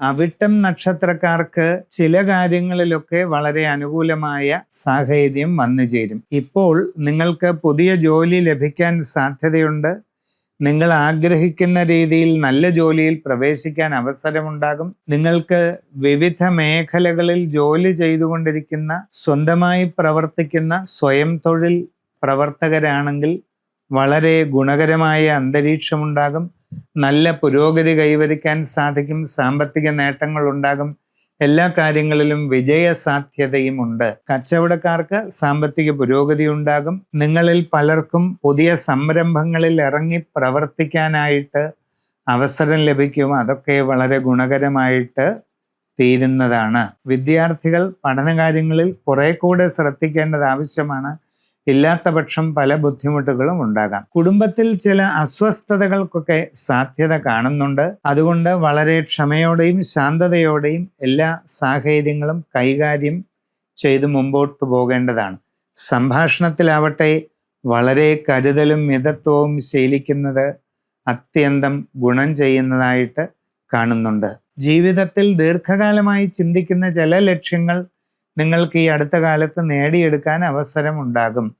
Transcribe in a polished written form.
അവിട്ടം നക്ഷത്രക്കാർക്ക് ചില കാര്യങ്ങളിലൊക്കെ വളരെ അനുകൂലമായ സാഹചര്യം വന്നു ചേരും. ഇപ്പോൾ നിങ്ങൾക്ക് പുതിയ ജോലി ലഭിക്കാൻ സാധ്യതയുണ്ട്. നിങ്ങൾ ആഗ്രഹിക്കുന്ന രീതിയിൽ നല്ല ജോലിയിൽ പ്രവേശിക്കാൻ അവസരമുണ്ടാകും. നിങ്ങൾക്ക് വിവിധ മേഖലകളിൽ ജോലി ചെയ്തുകൊണ്ടിരിക്കുന്ന, സ്വന്തമായി പ്രവർത്തിക്കുന്ന സ്വയം തൊഴിൽ പ്രവർത്തകരാണെങ്കിൽ വളരെ ഗുണകരമായ അന്തരീക്ഷമുണ്ടാകും. നല്ല പുരോഗതി കൈവരിക്കാൻ സാധിക്കും. സാമ്പത്തിക നേട്ടങ്ങൾ ഉണ്ടാകും. എല്ലാ കാര്യങ്ങളിലും വിജയ സാധ്യതയും ഉണ്ട്. കച്ചവടക്കാർക്ക് സാമ്പത്തിക പുരോഗതി ഉണ്ടാകും. നിങ്ങളിൽ പലർക്കും പുതിയ സംരംഭങ്ങളിൽ ഇറങ്ങി പ്രവർത്തിക്കാനായിട്ട് അവസരം ലഭിക്കും. അതൊക്കെ വളരെ ഗുണകരമായിട്ട് തീരുന്നതാണ്. വിദ്യാർത്ഥികൾ പഠനകാര്യങ്ങളിൽ കുറെ കൂടെ ശ്രദ്ധിക്കേണ്ടത് ആവശ്യമാണ്. ഇല്ലാത്ത പക്ഷം പല ബുദ്ധിമുട്ടുകളും ഉണ്ടാകാം. കുടുംബത്തിൽ ചില അസ്വസ്ഥതകൾക്കൊക്കെ സാധ്യത കാണുന്നുണ്ട്. അതുകൊണ്ട് വളരെ ക്ഷമയോടെയും ശാന്തതയോടെയും എല്ലാ സാഹചര്യങ്ങളും കൈകാര്യം ചെയ്ത് മുമ്പോട്ട് പോകേണ്ടതാണ്. സംഭാഷണത്തിലാവട്ടെ വളരെ കരുതലും മിതത്വവും ശീലിക്കുന്നത് അത്യന്തം ഗുണം ചെയ്യുന്നതായിട്ട് കാണുന്നുണ്ട്. ജീവിതത്തിൽ ദീർഘകാലമായി ചിന്തിക്കുന്ന ചില ലക്ഷ്യങ്ങൾ നിങ്ങൾക്ക് ഈ അടുത്ത കാലത്ത് നേടിയെടുക്കാൻ അവസരം ഉണ്ടാകും.